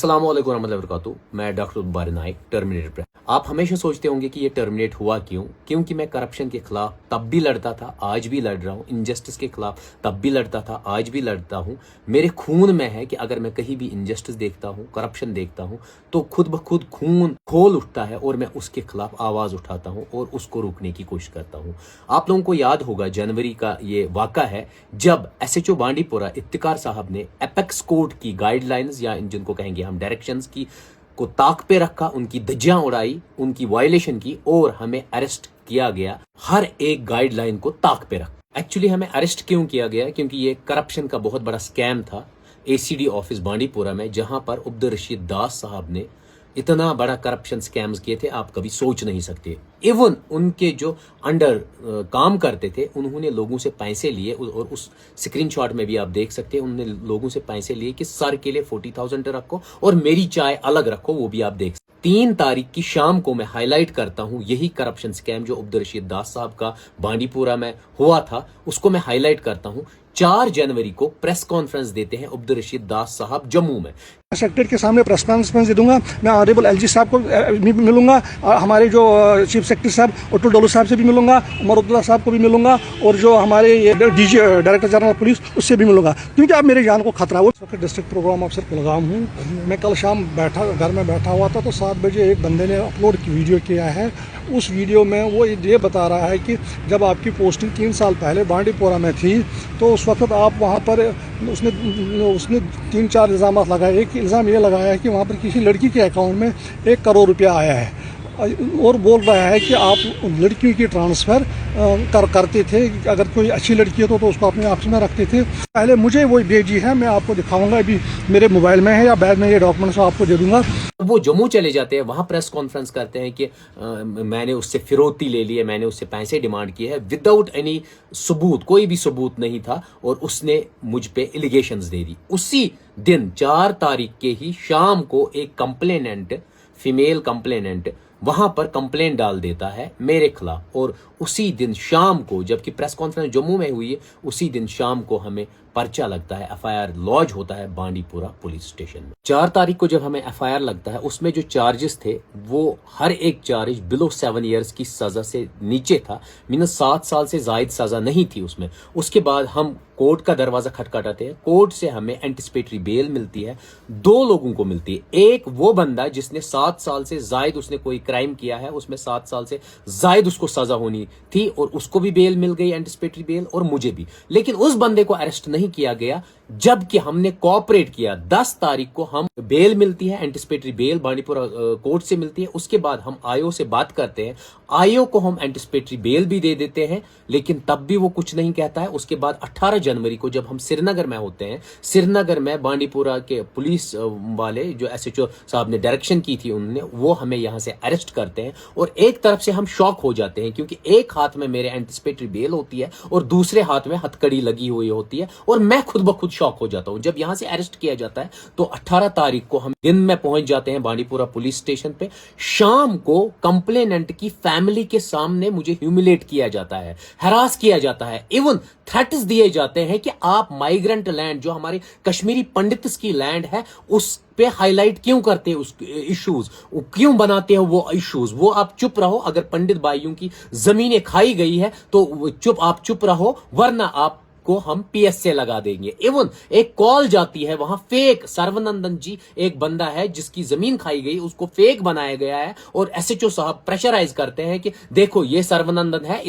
अस्सलाम वालेकुम रहमतुल्लाहि व बरकातुहू। मैं डॉक्टर उबार नाइक, टर्मिनेटर पे। आप हमेशा सोचते होंगे कि ये टर्मिनेट हुआ क्यों? क्योंकि मैं करप्शन के खिलाफ तब भी लड़ता था, आज भी लड़ रहा हूँ। इनजस्टिस के खिलाफ तब भी लड़ता था, आज भी लड़ता हूँ। मेरे खून में है कि अगर मैं कहीं भी इनजस्टिस देखता हूँ, करप्शन देखता हूँ, तो खुद ब खुद खून खोल उठता है और मैं उसके खिलाफ आवाज उठाता हूँ और उसको रोकने की कोशिश करता हूँ। आप लोगों को याद होगा जनवरी का ये वाक़ा है जब SHO बांडीपुरा इफ्तिकार साहब ने एपेक्स कोर्ट की गाइडलाइंस या जिनको कहेंगे हम डायरेक्शंस की को ताक पे रखा, उनकी धज्जियां उड़ाई, उनकी वायलेशन की और हमें अरेस्ट किया गया। हर एक गाइडलाइन को ताक पे रख। एक्चुअली हमें अरेस्ट क्यों किया गया? क्योंकि ये करप्शन का बहुत बड़ा स्कैम था ACD ऑफिस बांडीपुरा में, जहां पर अब्दुल रशीद दास साहब ने इतना बड़ा करप्शन स्कैम्स किए थे आप कभी सोच नहीं सकते। इवन उनके जो अंडर काम करते थे उन्होंने लोगों से पैसे लिए और उस स्क्रीनशॉट में भी आप देख सकते हैं उन्होंने लोगों से पैसे लिए कि सर के लिए 40,000 रखो और मेरी चाय अलग रखो, वो भी आप देख सकते। 3 तारीख की शाम को मैं हाईलाइट करता हूं यही करप्शन स्कैम जो अब्दुल रशीद दास साहब का बांडीपुरा में हुआ था, उसको मैं हाईलाइट करता हूं। 4 जनवरी को प्रेस कॉन्फ्रेंस देते हैं अब्दुल रशीद दास साहब जम्मू में। सेक्रेटरी के सामने प्रेस कॉन्फ्रेंस दे दूंगा। मैं ऑनरेबल LG साहब को मिलूंगा, हमारे जो चीफ सेक्रेटरी साहब अतुल डोलू साहब से भी मिलूंगा, उमर अब्दुल्ला साहब को भी मिलूंगा और जो हमारे DG डायरेक्टर जनरल पुलिस उससे भी मिलूंगा, क्योंकि अब मेरी जान को खतरा है। उस वक्त डिस्ट्रिक्ट प्रोग्राम ऑफिसर कुलगाम हूँ। मैं कल शाम घर में बैठा हुआ था तो 7 बजे एक बंदे ने अपलोड की वीडियो किया है। उस वीडियो में वो ये बता रहा है कि जब आपकी पोस्टिंग 3 साल पहले बांडीपुरा में थी तो उस वक्त आप वहाँ पर उसने 3-4 इल्ज़ाम लगाए। एक इल्ज़ाम ये लगाया है कि वहाँ पर किसी लड़की के अकाउंट में 1 करोड़ रुपया आया है और बोल रहा है कि आप लड़कियों की ट्रांसफ़र करते थे, अगर कोई अच्छी लड़की है तो उसको अपने ऑफिस में रखते थे। पहले मुझे वो भेजी है, मैं आपको दिखाऊंगा, अभी मेरे मोबाइल में है या बैग में ये डॉक्यूमेंट्स आपको दे दूंगा। वो जम्मू चले जाते हैं, वहां प्रेस कॉन्फ्रेंस करते हैं कि मैंने उससे फिरौती ले ली है, मैंने उससे पैसे डिमांड किए हैं विदाउट एनी सबूत, कोई भी सबूत नहीं था और उसने मुझ पे एलिगेशंस दे दी। उसी दिन 4 तारीख के ही शाम को एक कंप्लेनेंट, फीमेल कंप्लेनेंट वहां पर कंप्लेंट डाल देता है मेरे खिलाफ और उसी दिन शाम को, जबकि प्रेस कॉन्फ्रेंस जम्मू में हुई है, उसी दिन शाम को हमें पर्चा लगता है, FIR लॉज होता है बांडीपुरा पुलिस स्टेशन में। 4 तारीख को जब हमें FIR लगता है उसमें जो चार्जेस थे वो हर एक चार्ज बिलो 7 इयर्स की सजा से नीचे था, मीनस 7 साल से जायद सजा नहीं थी उसमें। उसके बाद हम कोर्ट का दरवाजा खटखटाते हैं, कोर्ट से हमें एंटिसिपेटरी बेल मिलती है। 2 लोगों को मिलती है, एक वो बंदा जिसने 7 साल से जायद उसने कोई क्राइम किया है, उसमें 7 साल से जायद उसको सजा होनी थी और उसको भी बेल मिल गई, एंटिसिपेटरी बेल, और मुझे भी। लेकिन उस बंदे को अरेस्ट नहीं किया गया जबकि हमने कोऑपरेट किया। 10 तारीख को हम बेल मिलती है, एंटिसिपेटरी बेल बांडीपुरा कोर्ट से मिलती है। उसके बाद हम IO से बात करते हैं, IO को हम एंटिसिपेटरी बेल भी दे देते हैं, लेकिन तब भी वो कुछ नहीं कहता है। उसके बाद 18 जनवरी को जब हम श्रीनगर में होते हैं, श्रीनगर में बांडीपुरा के पुलिस वाले जो SHO साहब ने डायरेक्शन की थी उन्होंने, वो हमें यहां से अरेस्ट करते हैं और एक तरफ से हम शॉक हो जाते हैं क्योंकि एक हाथ में मेरे एंटिसिपेटरी बेल होती है और दूसरे हाथ में हथकड़ी लगी हुई होती है और मैं खुद ब खुद शॉक हो जाता हूं। जब यहां से अरेस्ट किया जाता है तो 18 तारीख को हम दिन में पहुंच जाते हैं बांडीपुरा पुलिस स्टेशन पे। शाम को कंप्लेनेंट की फैमिली के सामने मुझे ह्यूमिलेट किया जाता है, हरास किया जाता है, इवन थ्रेट्स दिए जाते हैं कि आप माइग्रेंट लैंड जो हमारे कश्मीरी पंडित्स की लैंड है उस पे हाईलाइट क्यों करते हैं, उस इश्यूज क्यों बनाते हो वो इश्यूज, वो आप चुप रहो। अगर पंडित भाइयों की जमीनें खाई गई है तो आप चुप रहो, वरना आप को हम PSA लगा देंगे। इवन एक कॉल जाती है वहां, फेक सर्वनंदन जी एक बंदा है जिसकी जमीन खाई गई, उसको फेक बनाया गया है और SHO साहब प्रेशराइज करते हैं कि देखो ये सर्वनंदन है,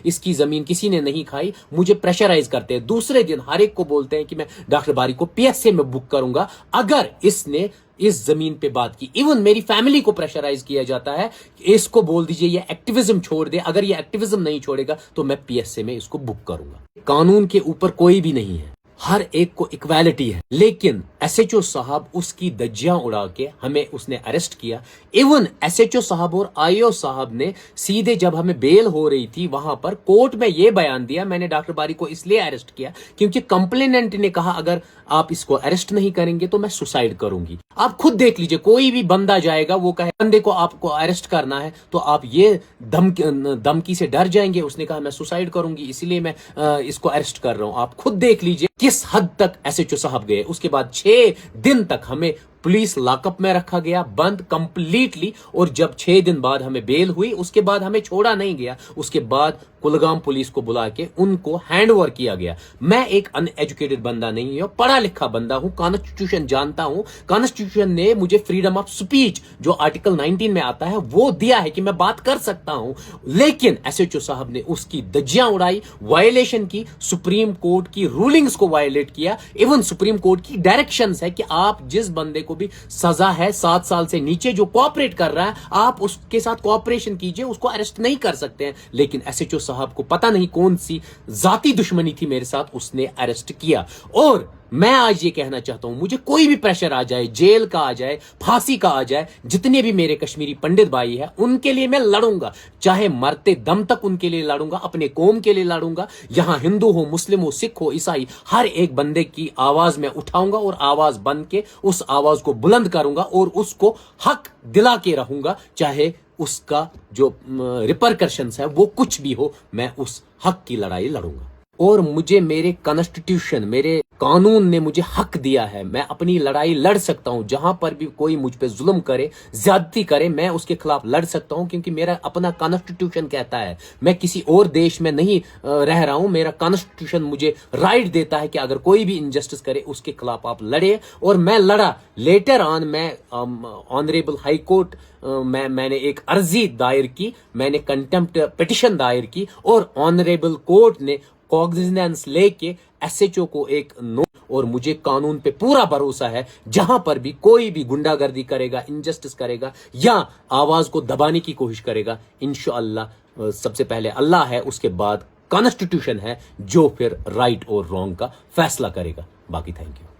इसकी जमीन किसी ने नहीं खाई, मुझे प्रेशराइज करते हैं। दूसरे दिन हर एक को बोलते हैं कि मैं डॉक्टर बारी को PSA में बुक करूंगा अगर इसने इस जमीन पे बात की। इवन मेरी फैमिली को प्रेशराइज किया जाता है, इसको बोल दीजिए ये एक्टिविज्म छोड़ दे, अगर ये एक्टिविज्म नहीं छोड़ेगा तो मैं PSA में इसको बुक करूंगा। कानून के ऊपर कोई भी नहीं है, हर एक को इक्वालिटी है, लेकिन SHO साहब उसकी धज्जियां उड़ा के हमें उसने अरेस्ट किया। इवन SHO साहब और IO साहब ने सीधे जब हमें बेल हो रही थी वहां पर कोर्ट में यह बयान दिया, मैंने डॉक्टर बारी को इसलिए अरेस्ट किया क्योंकि कंप्लेनेंट ने कहा अगर आप इसको अरेस्ट नहीं करेंगे तो मैं सुसाइड करूंगी। आप खुद देख लीजिए, कोई भी बंदा जाएगा वो कहे बंदे को आपको अरेस्ट करना है तो आप ये धमकी से डर जाएंगे। उसने कहा मैं सुसाइड करूंगी इसलिए मैं इसको अरेस्ट कर रहा हूं। आप खुद देख लीजिए किस हद तक SHO साहब गए। उसके बाद 6 दिन तक हमें पुलिस लॉकअप में रखा गया, बंद कंप्लीटली। और जब 6 दिन बाद हमें बेल हुई, उसके बाद हमें छोड़ा नहीं गया, उसके बाद कुलगाम पुलिस को बुला के उनको हैंड ओवर किया गया। मैं एक अनएजुकेटेड बंदा नहीं हूं, पढ़ा लिखा बंदा हूं, कॉन्स्टिट्यूशन जानता हूं। कॉन्स्टिट्यूशन ने मुझे फ्रीडम ऑफ स्पीच जो आर्टिकल 19 में आता है वो दिया है कि मैं बात कर सकता हूं। लेकिन एसएचओ साहब ने उसकी धज्जियां उड़ाई, वायलेशन की, सुप्रीम कोर्ट की रूलिंग्स को वायलेट किया। इवन सुप्रीम कोर्ट की डायरेक्शंस है कि आप जिस बंदे को भी सजा है 7 साल से नीचे जो कोऑपरेट कर रहा है, आप उसके साथ कोऑपरेशन कीजिए, उसको अरेस्ट नहीं कर सकते हैं। लेकिन एसएचओ साहब को पता नहीं कौन सी जाती दुश्मनी थी मेरे साथ, उसने अरेस्ट किया। और मैं आज ये कहना चाहता हूं, मुझे कोई भी प्रेशर आ जाए, जेल का आ जाए, फांसी का आ जाए, जितने भी मेरे कश्मीरी पंडित भाई हैं उनके लिए मैं लड़ूंगा, चाहे मरते दम तक उनके लिए लड़ूंगा, अपने कौम के लिए लड़ूंगा। यहां हिंदू हो, मुस्लिम हो, सिख हो, ईसाई, हर एक बंदे की आवाज मैं उठाऊंगा और आवाज बन के उस आवाज को बुलंद करूंगा और उसको हक दिला के रहूंगा, चाहे उसका जो रिपरकशंस है वो कुछ भी हो, मैं उस हक की लड़ाई लड़ूंगा। और मुझे मेरे कॉन्स्टिट्यूशन, मेरे कानून ने मुझे हक दिया है, मैं अपनी लड़ाई लड़ सकता हूं। जहां पर भी कोई मुझ पे जुल्म करे, ज्यादती करे, मैं उसके खिलाफ लड़ सकता हूं, क्योंकि मेरा अपना कॉन्स्टिट्यूशन कहता है। मैं किसी और देश में नहीं रह रहा हूं, मेरा कॉन्स्टिट्यूशन मुझे राइट देता है कि अगर कोई भी इनजस्टिस करे उसके खिलाफ आप लड़े। और मैं लड़ा। लेटर ऑन मैं ऑनरेबल हाई कोर्ट मैंने एक अर्जी दायर की, मैंने कंटेम्प्ट पिटिशन दायर की और ऑनरेबल कोर्ट ने कॉग्निजेंस लेके एसएचओ को एक नोट, और मुझे कानून पे पूरा भरोसा है। जहां पर भी कोई भी गुंडागर्दी करेगा, इनजस्टिस करेगा या आवाज को दबाने की कोशिश करेगा, इंशाअल्लाह सबसे पहले अल्लाह है, उसके बाद कॉन्स्टिट्यूशन है जो फिर राइट और रॉन्ग का फैसला करेगा। बाकी थैंक यू।